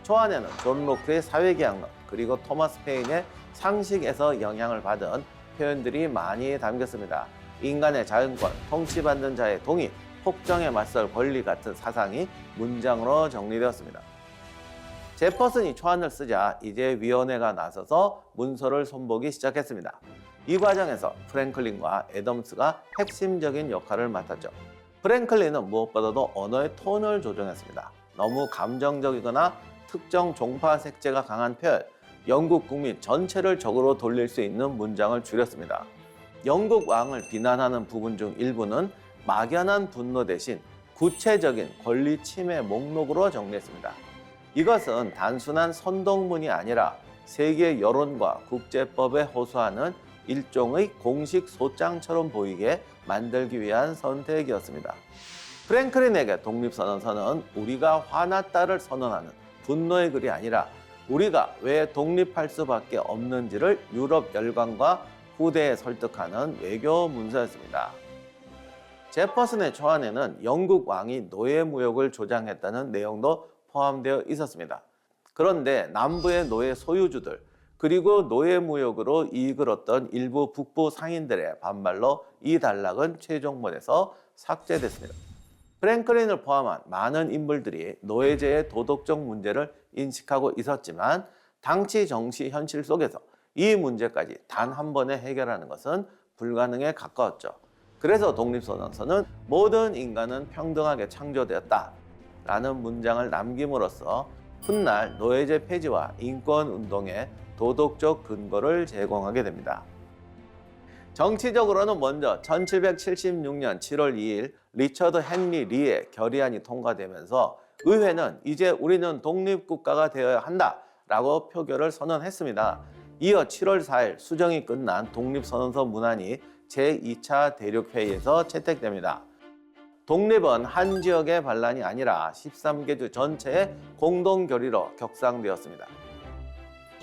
[SPEAKER 1] 초안에는 존 로크의 사회계약론 그리고 토마스 페인의 상식에서 영향을 받은 표현들이 많이 담겼습니다. 인간의 자연권, 통치받는 자의 동의, 폭정에 맞설 권리 같은 사상이 문장으로 정리되었습니다. 제퍼슨이 초안을 쓰자 이제 위원회가 나서서 문서를 손보기 시작했습니다. 이 과정에서 프랭클린과 애덤스가 핵심적인 역할을 맡았죠. 프랭클린은 무엇보다도 언어의 톤을 조정했습니다. 너무 감정적이거나 특정 종파 색채가 강한 표현, 영국 국민 전체를 적으로 돌릴 수 있는 문장을 줄였습니다. 영국 왕을 비난하는 부분 중 일부는 막연한 분노 대신 구체적인 권리 침해 목록으로 정리했습니다. 이것은 단순한 선동문이 아니라 세계 여론과 국제법에 호소하는 일종의 공식 소장처럼 보이게 만들기 위한 선택이었습니다. 프랭클린에게 독립선언서는 우리가 화났다를 선언하는 분노의 글이 아니라 우리가 왜 독립할 수밖에 없는지를 유럽 열강과 후대에 설득하는 외교 문서였습니다. 제퍼슨의 초안에는 영국 왕이 노예무역을 조장했다는 내용도 포함되어 있었습니다. 그런데 남부의 노예 소유주들 그리고 노예무역으로 이익을 얻던 일부 북부 상인들의 반발로 이 단락은 최종본에서 삭제됐습니다. 프랭클린을 포함한 많은 인물들이 노예제의 도덕적 문제를 인식하고 있었지만 당시 정치 현실 속에서 이 문제까지 단 한 번에 해결하는 것은 불가능에 가까웠죠. 그래서 독립선언서는 모든 인간은 평등하게 창조되었다라는 문장을 남김으로써 훗날 노예제 폐지와 인권운동의 도덕적 근거를 제공하게 됩니다. 정치적으로는 먼저 1776년 7월 2일 리처드 헨리 리의 결의안이 통과되면서 의회는 이제 우리는 독립국가가 되어야 한다라고 표결을 선언했습니다. 이어 7월 4일 수정이 끝난 독립선언서 문안이 제2차 대륙회의에서 채택됩니다. 독립은 한 지역의 반란이 아니라 13개 주 전체의 공동 결의로 격상되었습니다.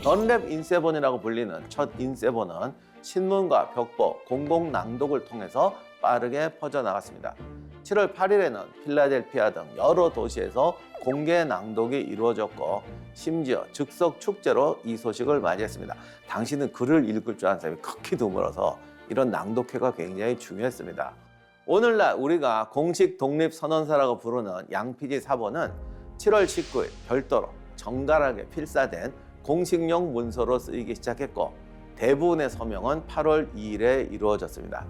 [SPEAKER 1] 던랩 인세본이라고 불리는 첫 인세본은 신문과 벽보, 공공 낭독을 통해서 빠르게 퍼져나갔습니다. 7월 8일에는 필라델피아 등 여러 도시에서 공개 낭독이 이루어졌고 심지어 즉석 축제로 이 소식을 맞이했습니다. 당시는 글을 읽을 줄 아는 사람이 극히 드물어서 이런 낭독회가 굉장히 중요했습니다. 오늘날 우리가 공식 독립선언서라고 부르는 양피지 사본은 7월 19일 별도로 정갈하게 필사된 공식용 문서로 쓰이기 시작했고 대부분의 서명은 8월 2일에 이루어졌습니다.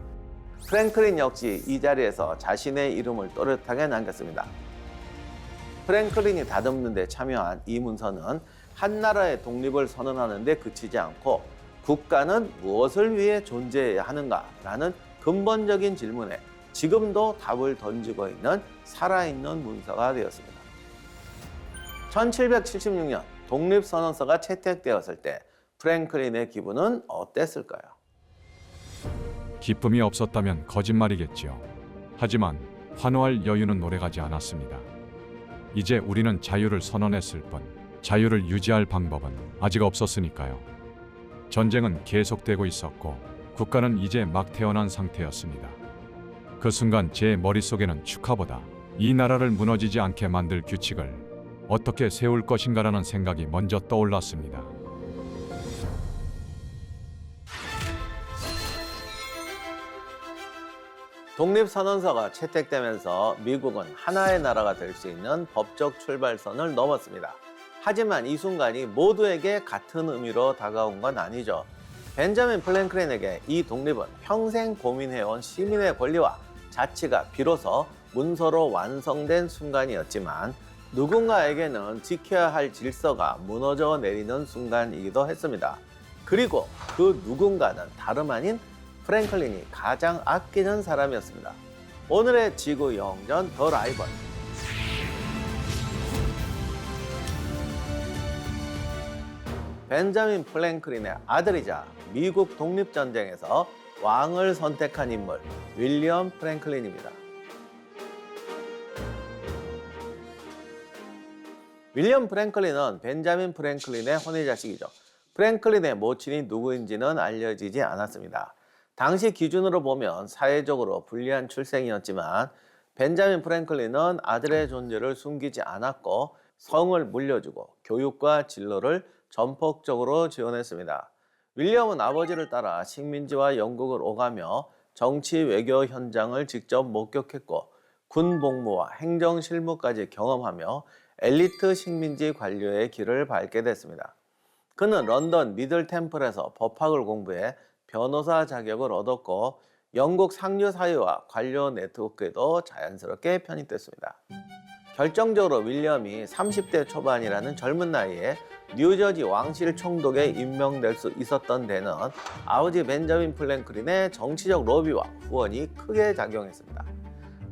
[SPEAKER 1] 프랭클린 역시 이 자리에서 자신의 이름을 또렷하게 남겼습니다. 프랭클린이 다듬는 데 참여한 이 문서는 한 나라의 독립을 선언하는 데 그치지 않고 국가는 무엇을 위해 존재해야 하는가라는 근본적인 질문에 지금도 답을 던지고 있는 살아있는 문서가 되었습니다. 1776년 독립선언서가 채택되었을 때 프랭클린의 기분은 어땠을까요?
[SPEAKER 2] 기쁨이 없었다면 거짓말이겠지요. 하지만 환호할 여유는 오래가지 않았습니다. 이제 우리는 자유를 선언했을 뿐 자유를 유지할 방법은 아직 없었으니까요. 전쟁은 계속되고 있었고 국가는 이제 막 태어난 상태였습니다. 그 순간 제 머릿속에는 축하보다 이 나라를 무너지지 않게 만들 규칙을 어떻게 세울 것인가라는 생각이 먼저 떠올랐습니다.
[SPEAKER 1] 독립선언서가 채택되면서 미국은 하나의 나라가 될 수 있는 법적 출발선을 넘었습니다. 하지만 이 순간이 모두에게 같은 의미로 다가온 건 아니죠. 벤자민 프랭클린에게 이 독립은 평생 고민해온 시민의 권리와 자치가 비로소 문서로 완성된 순간이었지만 누군가에게는 지켜야 할 질서가 무너져 내리는 순간이기도 했습니다. 그리고 그 누군가는 다름 아닌 프랭클린이 가장 아끼는 사람이었습니다. 오늘의 지구 영웅전 더 라이벌. 벤자민 프랭클린의 아들이자 미국 독립전쟁에서 왕을 선택한 인물 윌리엄 프랭클린입니다. 윌리엄 프랭클린은 벤자민 프랭클린의 혼외자식이죠. 프랭클린의 모친이 누구인지는 알려지지 않았습니다. 당시 기준으로 보면 사회적으로 불리한 출생이었지만 벤자민 프랭클린은 아들의 존재를 숨기지 않았고 성을 물려주고 교육과 진로를 전폭적으로 지원했습니다. 윌리엄은 아버지를 따라 식민지와 영국을 오가며 정치 외교 현장을 직접 목격했고 군 복무와 행정 실무까지 경험하며 엘리트 식민지 관료의 길을 밟게 됐습니다. 그는 런던 미들 템플에서 법학을 공부해 변호사 자격을 얻었고 영국 상류 사회와 관료 네트워크에도 자연스럽게 편입됐습니다. 결정적으로 윌리엄이 30대 초반이라는 젊은 나이에 뉴저지 왕실 총독에 임명될 수 있었던 데는 아버지 벤자민 프랭클린의 정치적 로비와 후원이 크게 작용했습니다.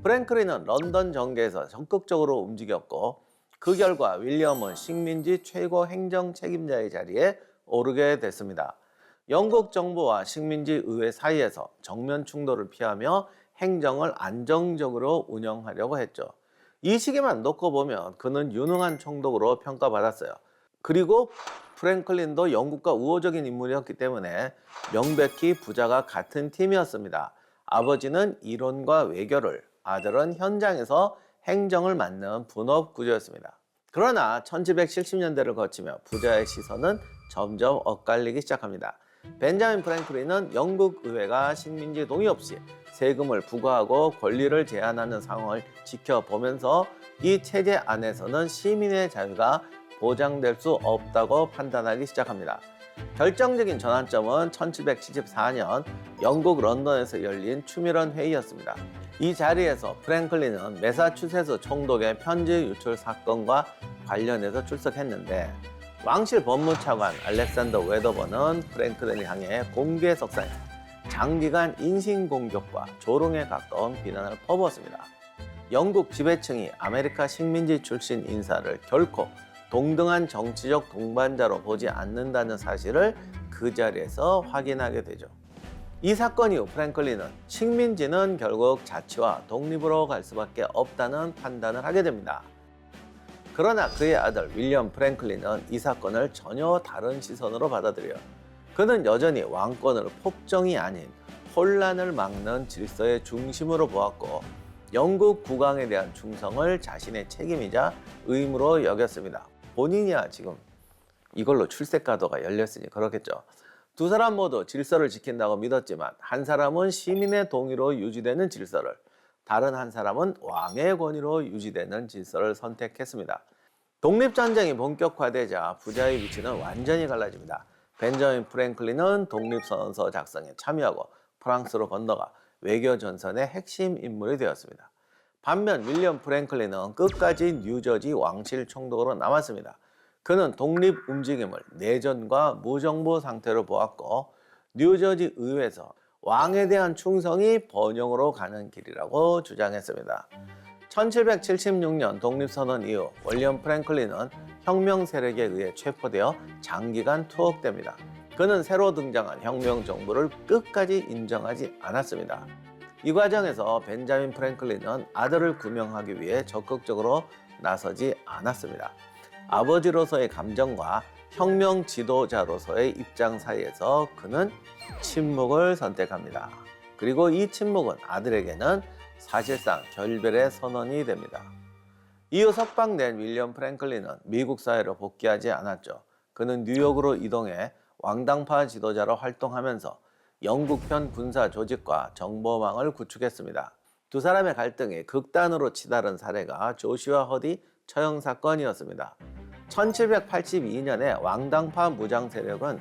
[SPEAKER 1] 프랭클린은 런던 정계에서 적극적으로 움직였고 그 결과 윌리엄은 식민지 최고 행정 책임자의 자리에 오르게 됐습니다. 영국 정부와 식민지 의회 사이에서 정면 충돌을 피하며 행정을 안정적으로 운영하려고 했죠. 이 시기만 놓고 보면 그는 유능한 총독으로 평가받았어요. 그리고 프랭클린도 영국과 우호적인 인물이었기 때문에 명백히 부자가 같은 팀이었습니다. 아버지는 이론과 외교를, 아들은 현장에서 행정을 맡는 분업 구조였습니다. 그러나 1770년대를 거치며 부자의 시선은 점점 엇갈리기 시작합니다. 벤자민 프랭클린은 영국 의회가 식민지 동의 없이 세금을 부과하고 권리를 제한하는 상황을 지켜보면서 이 체제 안에서는 시민의 자유가 보장될 수 없다고 판단하기 시작합니다. 결정적인 전환점은 1774년 영국 런던에서 열린 추미런 회의였습니다. 이 자리에서 프랭클린은 매사추세츠 총독의 편지 유출 사건과 관련해서 출석했는데 왕실 법무차관 알렉산더 웨더번은 프랭클린을 향해 공개 석상에 장기간 인신공격과 조롱에 가까운 비난을 퍼부었습니다. 영국 지배층이 아메리카 식민지 출신 인사를 결코 동등한 정치적 동반자로 보지 않는다는 사실을 그 자리에서 확인하게 되죠. 이 사건 이후 프랭클린은 식민지는 결국 자치와 독립으로 갈 수밖에 없다는 판단을 하게 됩니다. 그러나 그의 아들 윌리엄 프랭클린은 이 사건을 전혀 다른 시선으로 받아들여요. 그는 여전히 왕권을 폭정이 아닌 혼란을 막는 질서의 중심으로 보았고 영국 국왕에 대한 충성을 자신의 책임이자 의무로 여겼습니다. 본인이야 지금 이걸로 출세가도가 열렸으니 그렇겠죠. 두 사람 모두 질서를 지킨다고 믿었지만 한 사람은 시민의 동의로 유지되는 질서를, 다른 한 사람은 왕의 권위로 유지되는 질서를 선택했습니다. 독립전쟁이 본격화되자 부자의 위치는 완전히 갈라집니다. 벤자민 프랭클린은 독립선언서 작성에 참여하고 프랑스로 건너가 외교전선의 핵심 인물이 되었습니다. 반면 윌리엄 프랭클린은 끝까지 뉴저지 왕실 총독으로 남았습니다. 그는 독립 움직임을 내전과 무정부 상태로 보았고 뉴저지 의회에서 왕에 대한 충성이 번영으로 가는 길이라고 주장했습니다. 1776년 독립선언 이후 윌리엄 프랭클린은 혁명 세력에 의해 체포되어 장기간 투옥됩니다. 그는 새로 등장한 혁명 정부를 끝까지 인정하지 않았습니다. 이 과정에서 벤자민 프랭클린은 아들을 구명하기 위해 적극적으로 나서지 않았습니다. 아버지로서의 감정과 혁명 지도자로서의 입장 사이에서 그는 침묵을 선택합니다. 그리고 이 침묵은 아들에게는 사실상 결별의 선언이 됩니다. 이후 석방된 윌리엄 프랭클린은 미국 사회로 복귀하지 않았죠. 그는 뉴욕으로 이동해 왕당파 지도자로 활동하면서 영국편 군사 조직과 정보망을 구축했습니다. 두 사람의 갈등이 극단으로 치달은 사례가 조슈아 허디 처형 사건이었습니다. 1782년에 왕당파 무장 세력은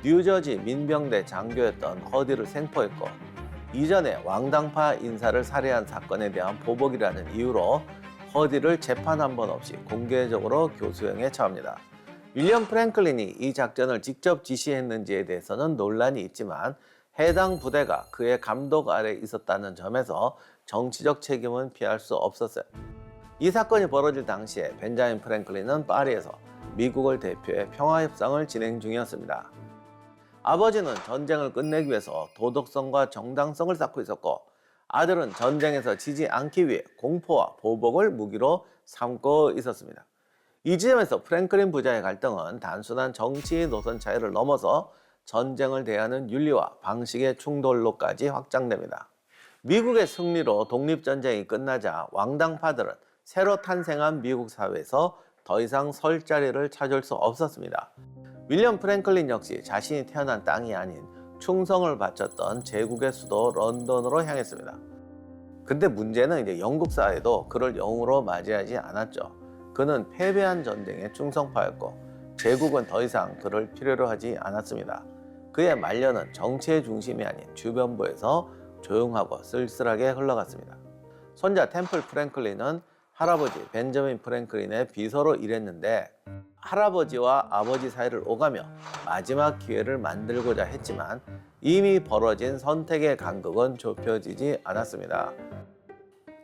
[SPEAKER 1] 뉴저지 민병대 장교였던 허디를 생포했고 이전에 왕당파 인사를 살해한 사건에 대한 보복이라는 이유로 허디를 재판 한 번 없이 공개적으로 교수형에 처합니다. 윌리엄 프랭클린이 이 작전을 직접 지시했는지에 대해서는 논란이 있지만 해당 부대가 그의 감독 아래 있었다는 점에서 정치적 책임은 피할 수 없었어요. 이 사건이 벌어질 당시에 벤자민 프랭클린은 파리에서 미국을 대표해 평화협상을 진행 중이었습니다. 아버지는 전쟁을 끝내기 위해서 도덕성과 정당성을 쌓고 있었고 아들은 전쟁에서 지지 않기 위해 공포와 보복을 무기로 삼고 있었습니다. 이 지점에서 프랭클린 부자의 갈등은 단순한 정치 노선 차이를 넘어서 전쟁을 대하는 윤리와 방식의 충돌로까지 확장됩니다. 미국의 승리로 독립전쟁이 끝나자 왕당파들은 새로 탄생한 미국 사회에서 더 이상 설 자리를 찾을 수 없었습니다. 윌리엄 프랭클린 역시 자신이 태어난 땅이 아닌 충성을 바쳤던 제국의 수도 런던으로 향했습니다. 근데 문제는 이제 영국 사회도 그를 영웅으로 맞이하지 않았죠. 그는 패배한 전쟁의 충성파였고 제국은 더 이상 그를 필요로 하지 않았습니다. 그의 말년은 정치의 중심이 아닌 주변부에서 조용하고 쓸쓸하게 흘러갔습니다. 손자 템플 프랭클린은 할아버지 벤저민 프랭클린의 비서로 일했는데 할아버지와 아버지 사이를 오가며 마지막 기회를 만들고자 했지만 이미 벌어진 선택의 간극은 좁혀지지 않았습니다.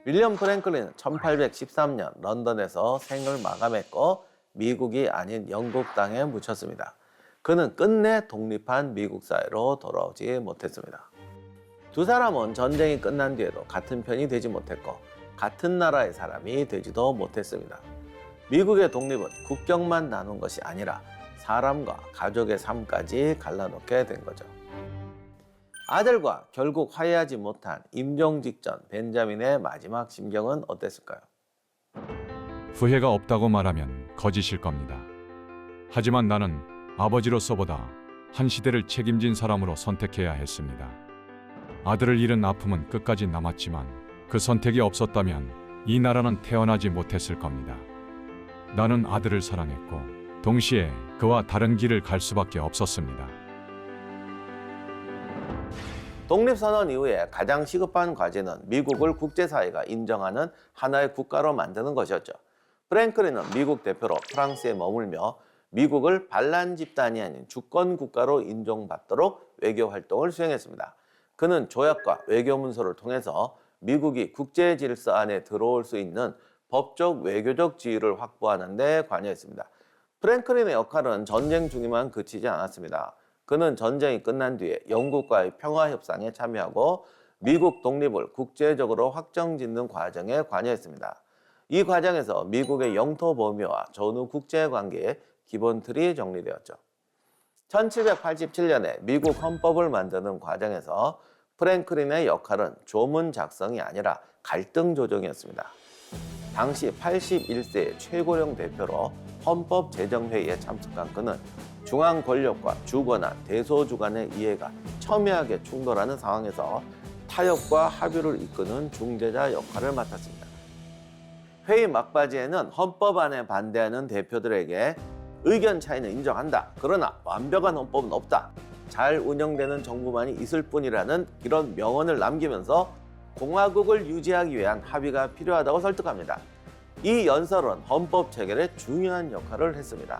[SPEAKER 1] 윌리엄 프랭클린은 1813년 런던에서 생을 마감했고 미국이 아닌 영국 땅에 묻혔습니다. 그는 끝내 독립한 미국 사회로 돌아오지 못했습니다. 두 사람은 전쟁이 끝난 뒤에도 같은 편이 되지 못했고 같은 나라의 사람이 되지도 못했습니다. 미국의 독립은 국경만 나눈 것이 아니라 사람과 가족의 삶까지 갈라놓게 된 거죠. 아들과 결국 화해하지 못한 임종 직전 벤자민의 마지막 심경은 어땠을까요?
[SPEAKER 2] 후회가 없다고 말하면 거짓일 겁니다. 하지만 나는 아버지로서보다 한 시대를 책임진 사람으로 선택해야 했습니다. 아들을 잃은 아픔은 끝까지 남았지만 그 선택이 없었다면 이 나라는 태어나지 못했을 겁니다. 나는 아들을 사랑했고 동시에 그와 다른 길을 갈 수밖에 없었습니다.
[SPEAKER 1] 독립선언 이후에 가장 시급한 과제는 미국을 국제사회가 인정하는 하나의 국가로 만드는 것이었죠. 프랭클린은 미국 대표로 프랑스에 머물며 미국을 반란 집단이 아닌 주권 국가로 인정받도록 외교 활동을 수행했습니다. 그는 조약과 외교 문서를 통해서 미국이 국제 질서 안에 들어올 수 있는 법적 외교적 지위를 확보하는 데 관여했습니다. 프랭클린의 역할은 전쟁 중에만 그치지 않았습니다. 그는 전쟁이 끝난 뒤에 영국과의 평화 협상에 참여하고 미국 독립을 국제적으로 확정짓는 과정에 관여했습니다. 이 과정에서 미국의 영토 범위와 전후 국제 관계의 기본 틀이 정리되었죠. 1787년에 미국 헌법을 만드는 과정에서 프랭클린의 역할은 조문 작성이 아니라 갈등 조정이었습니다. 당시 81세의 최고령 대표로 헌법 제정회의에 참석한 그는 중앙 권력과 주거나 대소주간의 이해가 첨예하게 충돌하는 상황에서 타협과 합의를 이끄는 중재자 역할을 맡았습니다. 회의 막바지에는 헌법안에 반대하는 대표들에게 의견 차이는 인정한다. 그러나 완벽한 헌법은 없다. 잘 운영되는 정부만이 있을 뿐이라는 이런 명언을 남기면서 공화국을 유지하기 위한 합의가 필요하다고 설득합니다. 이 연설은 헌법 체결에 중요한 역할을 했습니다.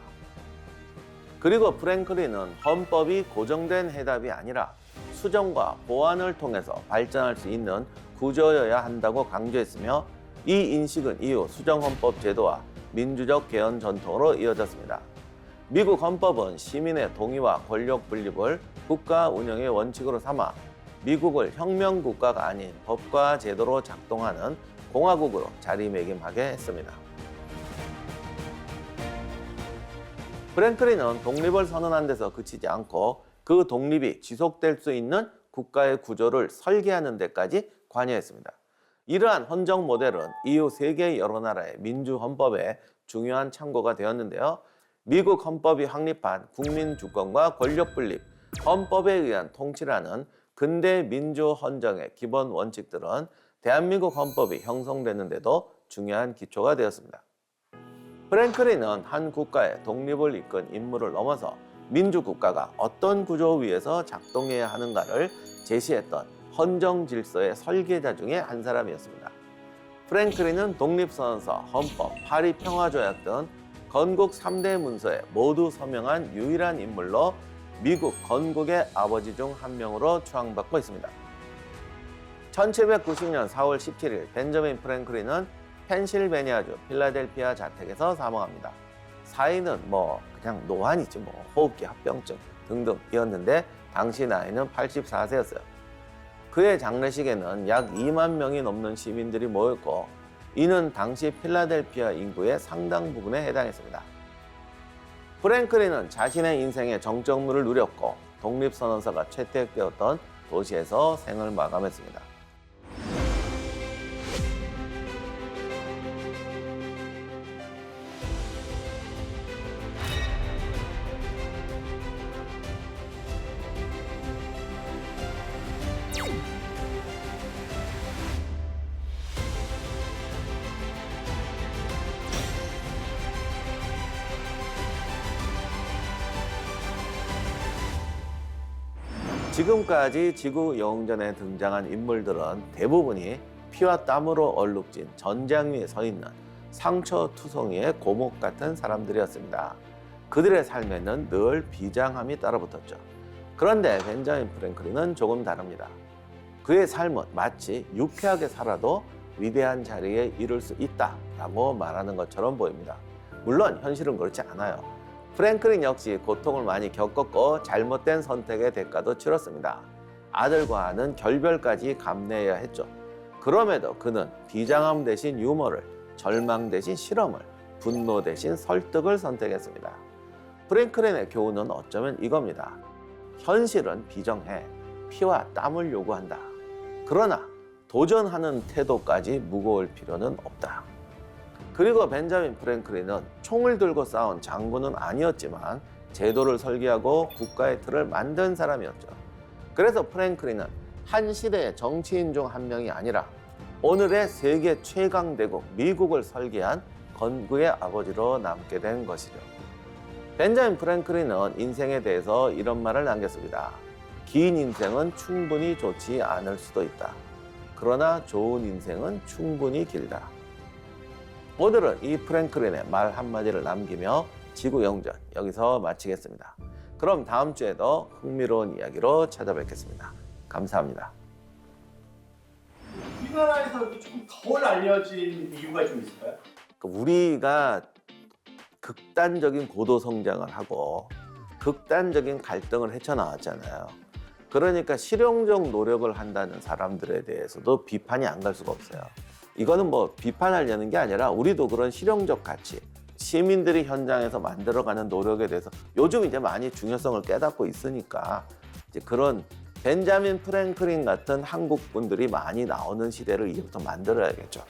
[SPEAKER 1] 그리고 프랭클린은 헌법이 고정된 해답이 아니라 수정과 보완을 통해서 발전할 수 있는 구조여야 한다고 강조했으며, 이 인식은 이후 수정헌법 제도와 민주적 개헌 전통으로 이어졌습니다. 미국 헌법은 시민의 동의와 권력 분립을 국가 운영의 원칙으로 삼아 미국을 혁명국가가 아닌 법과 제도로 작동하는 공화국으로 자리매김하게 했습니다. 프랭클린은 독립을 선언한 데서 그치지 않고 그 독립이 지속될 수 있는 국가의 구조를 설계하는 데까지 관여했습니다. 이러한 헌정 모델은 이후 세계 여러 나라의 민주헌법에 중요한 참고가 되었는데요. 미국 헌법이 확립한 국민 주권과 권력 분립, 헌법에 의한 통치라는 근대 민주 헌정의 기본 원칙들은 대한민국 헌법이 형성되는데도 중요한 기초가 되었습니다. 프랭클린은 한 국가의 독립을 이끈 인물을 넘어서 민주국가가 어떤 구조 위에서 작동해야 하는가를 제시했던 헌정 질서의 설계자 중에 한 사람이었습니다. 프랭클린은 독립선언서, 헌법, 파리 평화조약 등 건국 3대 문서에 모두 서명한 유일한 인물로 미국 건국의 아버지 중 한 명으로 추앙받고 있습니다. 1790년 4월 17일 벤저민 프랭클린은 펜실베니아주 필라델피아 자택에서 사망합니다. 사인은 그냥 노안이지 호흡기 합병증 등등이었는데 당시 나이는 84세였어요. 그의 장례식에는 약 2만 명이 넘는 시민들이 모였고, 이는 당시 필라델피아 인구의 상당 부분에 해당했습니다. 프랭클린은 자신의 인생의 정점을 누렸고 독립선언서가 채택되었던 도시에서 생을 마감했습니다. 지금까지 지구 영웅전에 등장한 인물들은 대부분이 피와 땀으로 얼룩진 전장 위에 서 있는 상처투성이의 고목 같은 사람들이었습니다. 그들의 삶에는 늘 비장함이 따라붙었죠. 그런데 벤자민 프랭클린은 조금 다릅니다. 그의 삶은 마치 유쾌하게 살아도 위대한 자리에 이룰 수 있다라고 말하는 것처럼 보입니다. 물론 현실은 그렇지 않아요. 프랭클린 역시 고통을 많이 겪었고 잘못된 선택의 대가도 치렀습니다. 아들과는 결별까지 감내해야 했죠. 그럼에도 그는 비장함 대신 유머를, 절망 대신 실험을, 분노 대신 설득을 선택했습니다. 프랭클린의 교훈은 어쩌면 이겁니다. 현실은 비정해 피와 땀을 요구한다. 그러나 도전하는 태도까지 무거울 필요는 없다. 그리고 벤자민 프랭클린은 총을 들고 싸운 장군은 아니었지만 제도를 설계하고 국가의 틀을 만든 사람이었죠. 그래서 프랭클린은 한 시대의 정치인 중 한 명이 아니라 오늘의 세계 최강 대국 미국을 설계한 건국의 아버지로 남게 된 것이죠. 벤자민 프랭클린은 인생에 대해서 이런 말을 남겼습니다. 긴 인생은 충분히 좋지 않을 수도 있다. 그러나 좋은 인생은 충분히 길다. 오늘은 이 프랭클린의 말 한마디를 남기며 지구 영웅전 여기서 마치겠습니다. 그럼 다음 주에도 흥미로운 이야기로 찾아뵙겠습니다. 감사합니다.
[SPEAKER 3] 우리나라에서 조금 덜 알려진 이유가 좀 있을까요?
[SPEAKER 1] 우리가 극단적인 고도 성장을 하고 극단적인 갈등을 헤쳐나왔잖아요. 그러니까 실용적 노력을 한다는 사람들에 대해서도 비판이 안 갈 수가 없어요. 이거는 비판하려는 게 아니라 우리도 그런 실용적 가치, 시민들이 현장에서 만들어가는 노력에 대해서 요즘 이제 많이 중요성을 깨닫고 있으니까 이제 그런 벤자민 프랭클린 같은 한국 분들이 많이 나오는 시대를 이제부터 만들어야겠죠.